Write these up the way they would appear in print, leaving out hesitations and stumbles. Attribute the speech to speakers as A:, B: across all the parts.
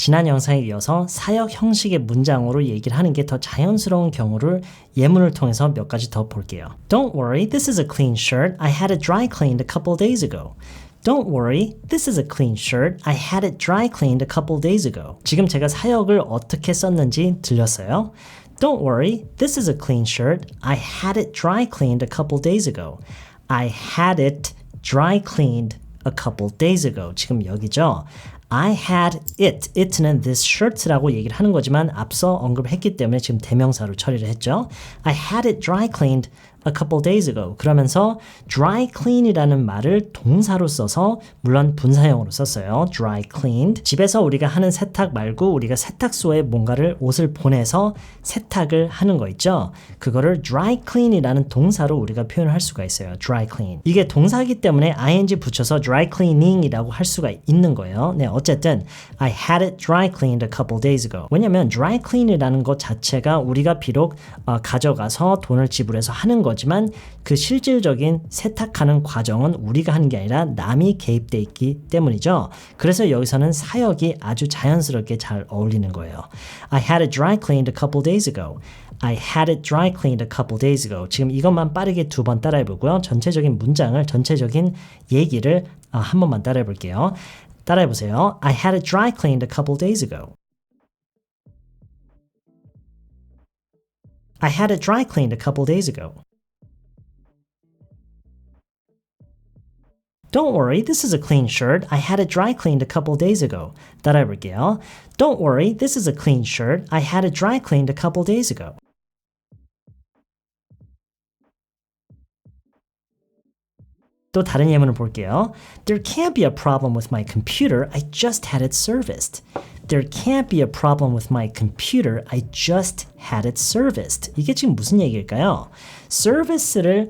A: 지난 영상에 이어서 사역 형식의 문장으로 얘기를 하는 게 더 자연스러운 경우를 예문을 통해서 몇 가지 더 볼게요. Don't worry, this is a clean shirt. I had it dry cleaned a couple days ago. Don't worry, this is a clean shirt. I had it dry cleaned a couple days ago. 지금 제가 사역을 어떻게 썼는지 들렸어요? Don't worry, this is a clean shirt. I had it dry cleaned a couple days ago. I had it dry cleaned a couple days ago. 지금 여기죠. I had it. it는 this shirt라고 얘기를 하는 거지만 앞서 언급했기 때문에 지금 대명사로 처리를 했죠. I had it dry cleaned a couple days ago. 그러면서 dry clean이라는 말을 동사로 써서 물론 분사형으로 썼어요. dry cleaned. 집에서 우리가 하는 세탁 말고 우리가 세탁소에 뭔가를 옷을 보내서 세탁을 하는 거 있죠. 그거를 dry clean이라는 동사로 우리가 표현을 할 수가 있어요. dry clean. 이게 동사이기 때문에 ing 붙여서 dry cleaning이라고 할 수가 있는 거예요. 네, 어쨌든 I had it dry cleaned a couple days ago. 왜냐면 dry clean이라는 것 자체가 우리가 비록 가져가서 돈을 지불해서 하는 거지만 그 실질적인 세탁하는 과정은 우리가 하는 게 아니라 남이 개입돼 있기 때문이죠. 그래서 여기서는 사역이 아주 자연스럽게 잘 어울리는 거예요. I had it dry cleaned a couple days ago. I had it dry cleaned a couple days ago. 지금 이것만 빠르게 두 번 따라해 보고요. 전체적인 문장을, 전체적인 얘기를 한 번만 따라해 볼게요. 따라해 보세요. I had it dry cleaned a couple days ago. I had it dry cleaned a couple days ago. Don't worry, this is a clean shirt. I had it dry cleaned a couple days ago. 따라해 볼게요. Don't worry, this is a clean shirt. I had it dry cleaned a couple days ago. 또 다른 예문을 볼게요. There can't be a problem with my computer. I just had it serviced. There can't be a problem with my computer. I just had it serviced. 이게 지금 무슨 얘기일까요? service를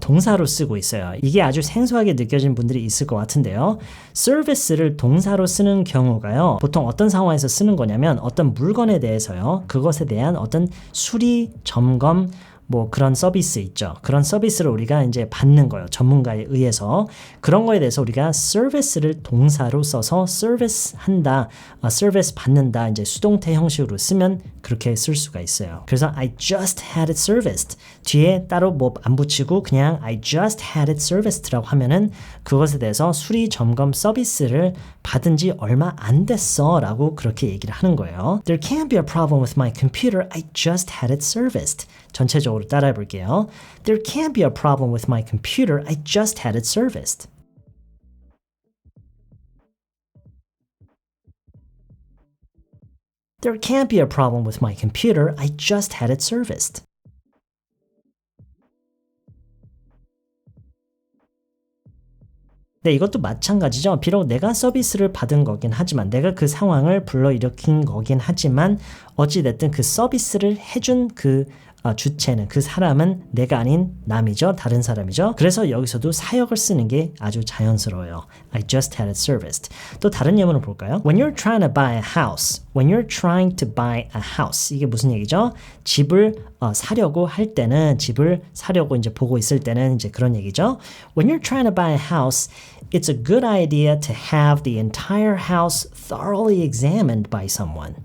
A: 동사로 쓰고 있어요. 이게 아주 생소하게 느껴진 분들이 있을 것 같은데요. service를 동사로 쓰는 경우가요. 보통 어떤 상황에서 쓰는 거냐면 어떤 물건에 대해서요. 그것에 대한 어떤 수리, 점검, 뭐 그런 서비스 있죠. 그런 서비스를 우리가 이제 받는 거예요. 전문가에 의해서. 그런 거에 대해서 우리가 service를 동사로 써서 service 한다, service 받는다, 이제 수동태 형식으로 쓰면 그렇게 쓸 수가 있어요. 그래서 I just had it serviced. 뒤에 따로 뭐 안 붙이고 그냥 I just had it serviced라고 하면은 그것에 대해서 수리 점검 서비스를 받은 지 얼마 안 됐어 라고 그렇게 얘기를 하는 거예요. There can't be a problem with my computer. I just had it serviced. 전체적으로 따라해 볼게요. There can't be a problem with my computer. I just had it serviced. There can't be a problem with my computer. I just had it serviced. 네, 이것도 마찬가지죠. 비록 내가 서비스를 받은 거긴 하지만 내가 그 상황을 불러일으킨 거긴 하지만 어찌됐든 그 서비스를 해준 그 주체는 그 사람은 내가 아닌 남이죠. 다른 사람이죠. 그래서 여기서도 사역을 쓰는 게 아주 자연스러워요. I just had it serviced. 또 다른 예문을 볼까요? When you're trying to buy a house. When you're trying to buy a house. 이게 무슨 얘기죠? 집을 사려고 할 때는 집을 사려고 이제 보고 있을 때는 이제 그런 얘기죠. When you're trying to buy a house, it's a good idea to have the entire house thoroughly examined by someone.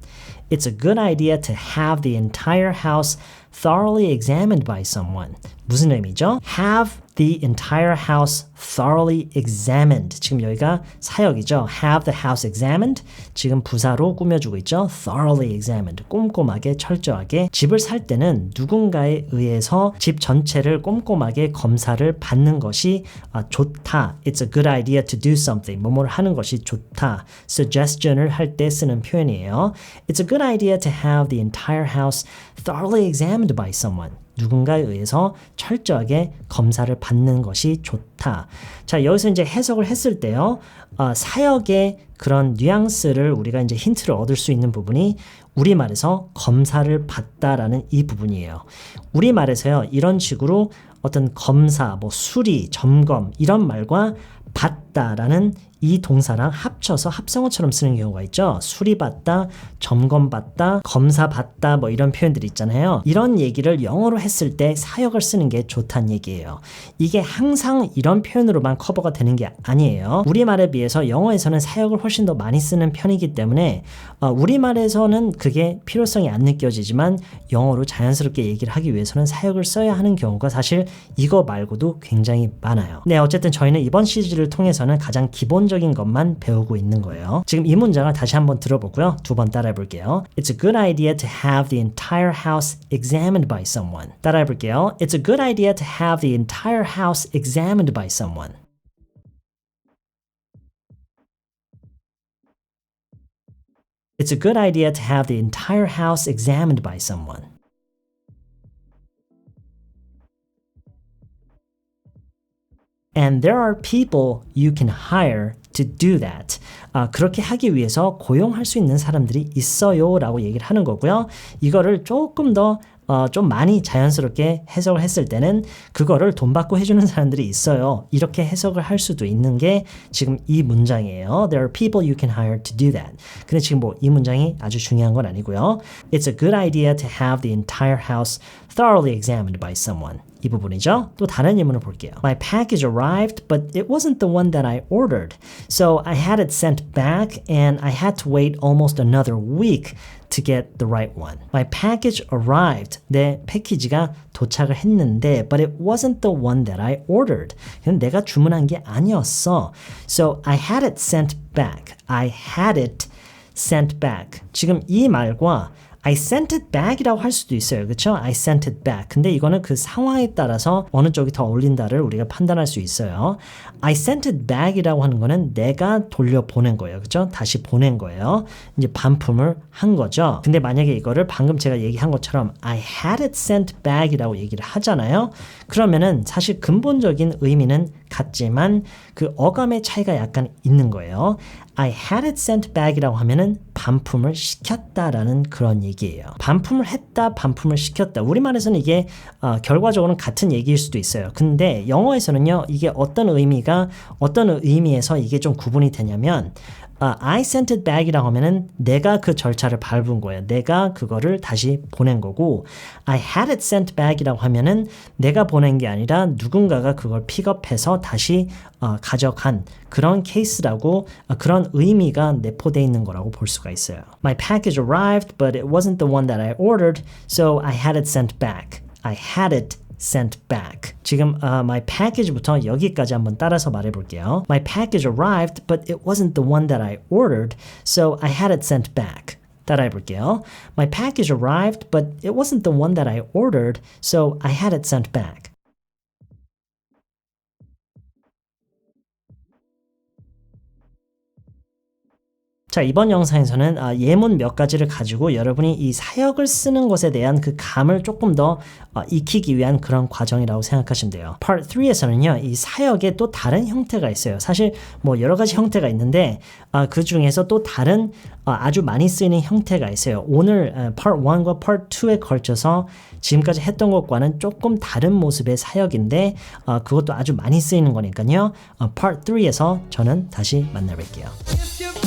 A: It's a good idea to have the entire house thoroughly examined by someone. 무슨 의미죠? Have the entire house thoroughly examined. 지금 여기가 사역이죠. Have the house examined. 지금 부사로 꾸며주고 있죠. Thoroughly examined. 꼼꼼하게 철저하게. 집을 살 때는 누군가에 의해서 집 전체를 꼼꼼하게 검사를 받는 것이 좋다. It's a good idea to do something. 뭐뭐를 하는 것이 좋다. Suggestion을 할 때 쓰는 표현이에요. It's a good idea to have the entire house thoroughly examined by someone. 누군가에 의해서 철저하게 검사를 받는 것이 좋다. 자, 여기서 이제 해석을 했을 때요. 사역의 그런 뉘앙스를 우리가 이제 힌트를 얻을 수 있는 부분이 우리말에서 검사를 받다라는 이 부분이에요. 우리말에서요. 이런 식으로 어떤 검사, 뭐 수리, 점검 이런 말과 받다라는 이 동사랑 합쳐서 합성어처럼 쓰는 경우가 있죠. 수리받다, 점검받다, 검사받다 뭐 이런 표현들이 있잖아요. 이런 얘기를 영어로 했을 때 사역을 쓰는 게 좋다는 얘기예요. 이게 항상 이런 표현으로만 커버가 되는 게 아니에요. 우리말에 비해서 영어에서는 사역을 훨씬 더 많이 쓰는 편이기 때문에 우리말에서는 그게 필요성이 안 느껴지지만 영어로 자연스럽게 얘기를 하기 위해서는 사역을 써야 하는 경우가 사실 이거 말고도 굉장히 많아요. 네, 어쨌든 저희는 이번 시리즈를 통해서는 가장 기본적인 것만 배우고 있는 거예요. 지금 이 문장을 다시 한번 들어보고요. 두 번 따라해 볼게요. It's a good idea to have the entire house examined by someone. 따라해 볼게요. It's a good idea to have the entire house examined by someone. It's a good idea to have the entire house examined by someone. And there are people you can hire to do that. 그렇게 하기 위해서 고용할 수 있는 사람들이 있어요 라고 얘기를 하는 거고요. 이거를 조금 더 좀 많이 자연스럽게 해석을 했을 때는 그거를 돈 받고 해주는 사람들이 있어요. 이렇게 해석을 할 수도 있는 게 지금 이 문장이에요. There are people you can hire to do that. 근데 지금 뭐 이 문장이 아주 중요한 건 아니고요. It's a good idea to have the entire house thoroughly examined by someone. 이 부분이죠. 또 다른 예문을 볼게요. My package arrived, but it wasn't the one that I ordered. So I had it sent back and I had to wait almost another week to get the right one. My package arrived. 내 패키지가 도착을 했는데 but it wasn't the one that I ordered. 내가 주문한 게 아니었어. So I had it sent back. I had it sent back. 지금 이 말과 I sent it back이라고 할 수도 있어요. 그렇죠? I sent it back. 근데 이거는 그 상황에 따라서 어느 쪽이 더 어울린다를 우리가 판단할 수 있어요. I sent it back이라고 하는 거는 내가 돌려보낸 거예요. 그렇죠? 다시 보낸 거예요. 이제 반품을 한 거죠. 근데 만약에 이거를 방금 제가 얘기한 것처럼 I had it sent back이라고 얘기를 하잖아요. 그러면은 사실 근본적인 의미는 같지만 그 어감의 차이가 약간 있는 거예요. I had it sent back이라고 하면은 반품을 시켰다라는 그런 얘기예요. 반품을 했다, 반품을 시켰다. 우리말에서는 이게 결과적으로는 같은 얘기일 수도 있어요. 근데 영어에서는요, 이게 어떤 의미에서 이게 좀 구분이 되냐면 I sent it back이라고 하면은 내가 그 절차를 밟은 거예요. 내가 그거를 다시 보낸 거고 I had it sent back이라고 하면은 내가 보낸 게 아니라 누군가가 그걸 픽업해서 다시 가져간 그런 케이스라고 그런 의미가 내포되어 있는 거라고 볼 수가 있어요. My package arrived, but it wasn't the one that I ordered, so I had it sent back. I had it sent back. 지금 my package부터 여기까지 한번 따라서 말해볼게요. My package arrived, but it wasn't the one that I ordered, so I had it sent back. 따라해볼게요. My package arrived, but it wasn't the one that I ordered, so I had it sent back. 자, 이번 영상에서는 예문 몇 가지를 가지고 여러분이 이 사역을 쓰는 것에 대한 그 감을 조금 더 익히기 위한 그런 과정이라고 생각하시면 돼요. Part 3에서는요, 이 사역에 또 다른 형태가 있어요. 사실 뭐 여러 가지 형태가 있는데 그 중에서 또 다른 아주 많이 쓰이는 형태가 있어요. 오늘 Part 1과 Part 2에 걸쳐서 지금까지 했던 것과는 조금 다른 모습의 사역인데 그것도 아주 많이 쓰이는 거니까요. Part 3에서 저는 다시 만나뵐게요.